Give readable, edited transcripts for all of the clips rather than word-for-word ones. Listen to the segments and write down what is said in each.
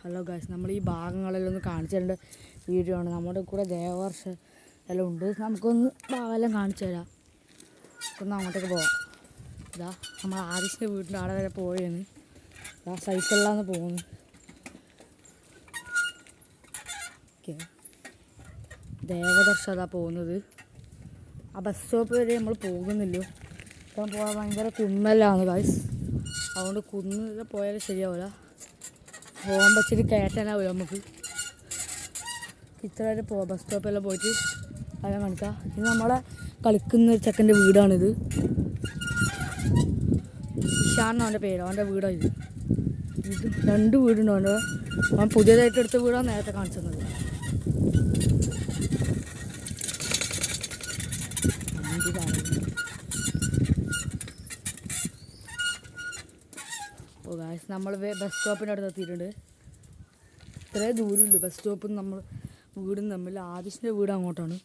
Hello guys, നമ്മൾ ഈ ഭാഗങ്ങളെല്ലാം ഒന്ന് കാണിച്ചു തരേണ്ട വീഡിയോ ആണ്. നമ്മുടെ കൂടെ ദേവർഷം എല്ലാം ഉണ്ട്. നമുക്കൊന്ന് ഭാഗമെല്ലാം കാണിച്ചു തരാം. ഒന്ന് അങ്ങോട്ടേക്ക് പോവാം. ഇതാ നമ്മൾ ആദിഷിൻ്റെ വീട്ടിൻ്റെ അവിടെ വരെ പോയെന്ന്. ഇതാ സൈക്കിളിലാണ് പോകുന്നത്. ഓക്കെ, ദേവദർശ അതാ പോകുന്നത്. ആ ബസ് സ്റ്റോപ്പ് വരെ നമ്മൾ പോകുന്നില്ലോ. ഇപ്പം പോകാൻ ഭയങ്കര കുന്നെല്ലാണ് ഗൈസ്. അതുകൊണ്ട് കുന്നിൽ പോയാലും ശരിയാവില്ല. പോകുമ്പോൾ ഇച്ചിരി കയറ്റാനാവില്ല നമുക്ക്. ഇത്ര വരെ പോവാം. ബസ് സ്റ്റോപ്പെല്ലാം പോയിട്ട് അതെല്ലാം കാണിക്കാം. ഇത് നമ്മളെ കളിക്കുന്ന ചെക്കൻ്റെ വീടാണിത്. ഇഷാൻ അവൻ്റെ പേര്, അവൻ്റെ വീടാണ് ഇത്. ഇത് 2 വീടുണ്ട് അവൻ്റെ. അവൻ പുതിയതായിട്ട് എടുത്ത വീടാണ് നേരത്തെ കാണിച്ചു തന്നത്. ഓ ഗായ്സ്, നമ്മൾ ബസ് സ്റ്റോപ്പിൻ്റെ അടുത്ത് എത്തിയിട്ടുണ്ട്. ഇത്രേ ദൂരമില്ല ബസ് സ്റ്റോപ്പിൽ നിന്ന് നമ്മൾ വീടും തമ്മിൽ. ആദിഷിൻ്റെ വീട് അങ്ങോട്ടാണ്.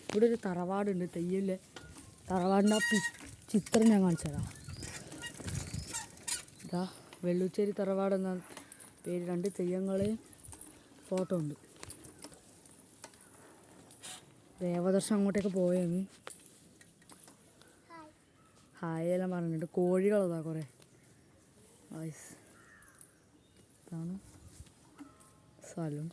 ഇവിടെ ഒരു തറവാടുണ്ട്, തെയ്യല്ലേ. തറവാടിൻ്റെ ആ ചിത്രം ഞാൻ കാണിച്ചു തരാം. ഇതാ വെള്ളുച്ചേരി തറവാട് എന്ന പേര്. 2 തെയ്യങ്ങളെയും ഫോട്ടോ ഉണ്ട്. ദേവദർശനം അങ്ങോട്ടേക്ക് പോയെന്ന് ഹായ് എല്ലാം പറഞ്ഞിട്ടുണ്ട്. കോഴികളതാ കുറേ. ഇതാണ് സ്ഥലം.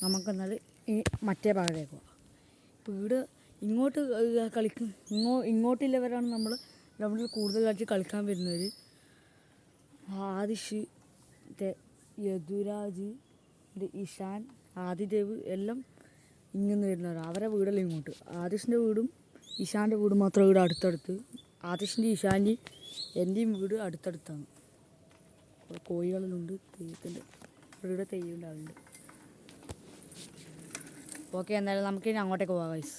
നമുക്കെന്നാൽ ഈ മറ്റേ ഭാഗത്തേക്ക് പോകാം. വീട് ഇങ്ങോട്ട് ഇങ്ങോട്ടില്ലവരാണ് നമ്മൾ ഗ്രൗണ്ടിൽ കൂടുതലായിട്ട് കളിക്കാൻ വരുന്നത്. ആദിഷ്, യദുരാജ്, ഇഷാൻ, ആദിദേവ് എല്ലാം ഇങ്ങനെ വരുന്നവരാണ്. അവരെ വീടെല്ലാം ഇങ്ങോട്ട്. ആദിഷിൻ്റെ വീടും ഇഷാൻ്റെ വീടും മാത്രം വീട് അടുത്തടുത്ത്. ആദിഷിൻ്റെ ഇഷാൻ്റെയും എൻ്റെയും വീട് അടുത്തടുത്താണ്. കോഴികളെല്ലാം ഉണ്ട്. തെയ്യത്തിൻ്റെ ഇവിടെ തെയ്യം ഉണ്ടാവുന്നുണ്ട്. ഓക്കെ, എന്നാലും നമുക്ക് ഇനി അങ്ങോട്ടേക്ക് പോകാം ഗൈസ്.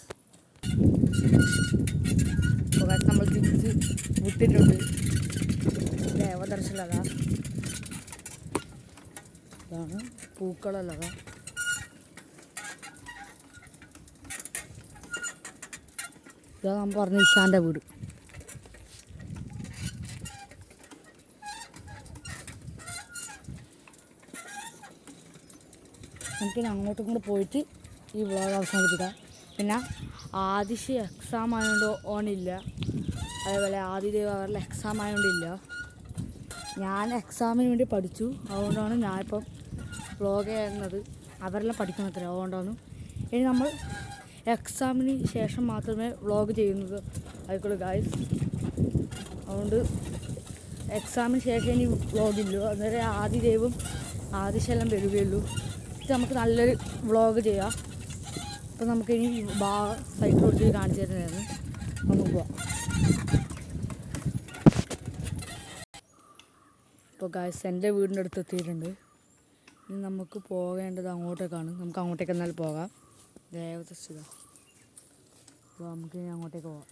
നമ്മൾ തിരിച്ച് വിട്ടിട്ടുണ്ട്. ദേവദർശനതാ, ഇതാണ് പൂക്കളല്ലതാ. ഇതാ നമ്മൾ പറഞ്ഞ ഇഷാൻ്റെ വീട്. നമുക്കിനി അങ്ങോട്ടും കൂടെ പോയിട്ട് ഈ വ്ളോഗ് അവസാനിപ്പിക്കാം. പിന്നെ ആദിഷ് എക്സാം ആയതുകൊണ്ട് ഓണില്ല. അതേപോലെ ആദിദേവ് അവരുടെ എക്സാം ആയതുകൊണ്ടില്ല. ഞാൻ എക്സാമിന് വേണ്ടി പഠിച്ചു. അതുകൊണ്ടാണ് ഞാനിപ്പം വ്ളോഗ് ചെയ്യുന്നത്. അവരെല്ലാം പഠിക്കുന്നത്ര അതുകൊണ്ടാണ്. ഇനി നമ്മൾ എക്സാമിന് ശേഷം മാത്രമേ വ്ളോഗ് ചെയ്യുന്നത് ആയിക്കോളൂ ഗായ്സ്. അതുകൊണ്ട് എക്സാമിന് ശേഷം ഇനി വ്ളോഗില്ലു. അന്നേരം ആദിദേവും ആദിശെല്ലാം വരികയുള്ളൂ. ഇത് നമുക്ക് നല്ലൊരു വ്ളോഗ് ചെയ്യാം. അപ്പോൾ നമുക്കിനി സൈക്കിൾ ഓടിച്ച് കാണിച്ചു തരുന്നതായിരുന്നു. നമുക്ക് പോവാം. ഇപ്പോൾ ഗായ്സ് എൻ്റെ വീടിൻ്റെ അടുത്ത് എത്തിയിട്ടുണ്ട്. ഇനി നമുക്ക് പോകേണ്ടത് അങ്ങോട്ടേക്കാണ്. നമുക്ക് അങ്ങോട്ടേക്ക് എന്നാലും പോകാം. ദേവദർശിത. അപ്പോൾ നമുക്കിനി അങ്ങോട്ടേക്ക് പോകാം.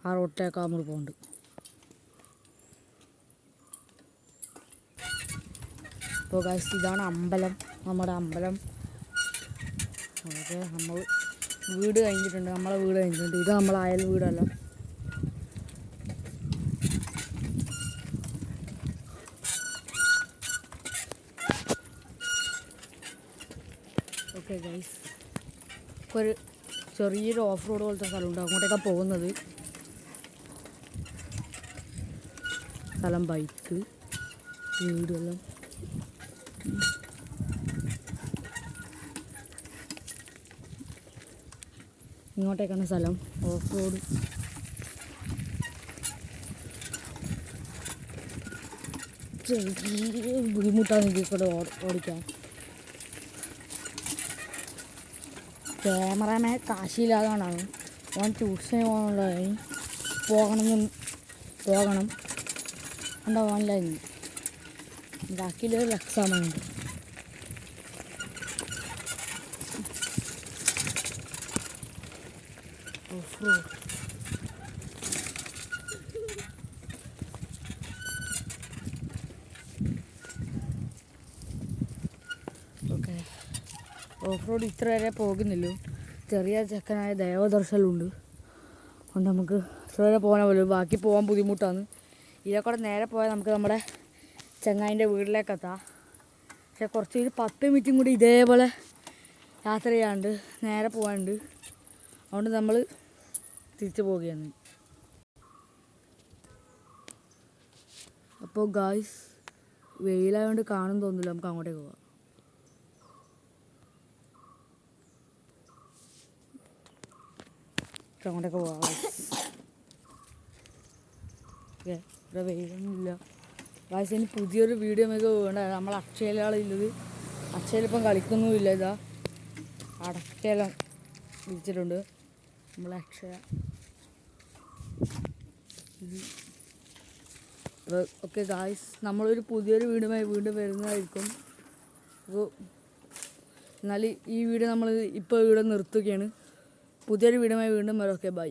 ആ റോട്ടിലേക്കാണ് നമ്മൾ പോകുന്നുണ്ട്. അപ്പോൾ ഗായ്സ് ഇതാണ് അമ്പലം, നമ്മുടെ അമ്പലം. അതൊക്കെ നമ്മൾ വീട് കഴിഞ്ഞിട്ടുണ്ട്. നമ്മളെ വീട് കഴിഞ്ഞിട്ടുണ്ട്. ഇത് നമ്മളെ അയൽ വീടല്ല. ഓക്കെ ഗൈസ്, ഒരു ചെറിയൊരു ഓഫ് റോഡ് പോലത്തെ സ്ഥലമുണ്ട്. അങ്ങോട്ടേക്കാണ് പോകുന്നത്. സ്ഥലം ബൈക്ക് വീടെല്ലാം. ഇങ്ങോട്ടേക്കാണ് സ്ഥലം. Off road. ചെറിയ ബുദ്ധിമുട്ടാണ് എനിക്കിവിടെ ഓടിക്കാൻ. ക്യാമറമാൻ കാശിയില്ലാതാണ്. ഞാൻ ട്യൂഷന് പോകണം എന്താ ഓൺലൈൻ. ബാക്കിയിലൊരു എക്സാമുണ്ട്. Off road. ഓഫ് റോഡ് ഇത്ര വരെ പോകുന്നില്ല. ചെറിയ ചെക്കനായ ദേവദർശനമുണ്ട്, അതുകൊണ്ട് നമുക്ക് ഇത്ര വരെ പോകാൻ പറ്റുള്ളൂ. ബാക്കി പോകാൻ ബുദ്ധിമുട്ടാണ്. ഇതിലെ കൂടെ നേരെ പോയാൽ നമുക്ക് നമ്മുടെ ചങ്ങായിൻ്റെ വീട്ടിലേക്ക് എത്താം. പക്ഷെ കുറച്ച് 10 മിനിറ്റും കൂടി ഇതേപോലെ യാത്ര ചെയ്യാണ്ട് നേരെ പോകാനുണ്ട്. അതുകൊണ്ട് നമ്മൾ തിരിച്ചു പോവുകയാണ്. അപ്പോൾ ഗായ്സ്, വെയിലായതുകൊണ്ട് കാണും തോന്നില്ല, നമുക്ക് അങ്ങോട്ടേക്ക് പോവാം. അങ്ങോട്ടേക്ക് പോവാം. ഓക്കെ, ഇവിടെ വെയിലൊന്നുമില്ല. ഗായ്സ്, ഇനി പുതിയൊരു വീഡിയോ നമുക്ക് വേണ്ട. നമ്മൾ അക്ഷയയിലുള്ളത്, അക്ഷയയിലിപ്പം കളിക്കൊന്നുമില്ല. ഇതാ അടക്കയെല്ലാം വിളിച്ചിട്ടുണ്ട് നമ്മൾ അക്ഷയ. ഓക്കെ ഗായ്സ്, നമ്മളൊരു പുതിയൊരു വീഡിയോയുമായി വീണ്ടും വരുന്നതായിരിക്കും. അപ്പോൾ എന്നാൽ ഈ വീഡിയോ നമ്മൾ ഇപ്പോൾ ഇവിടെ നിർത്തുകയാണ്. പുതിയൊരു വീഡിയോയുമായി വീണ്ടും വരാം. Okay, by.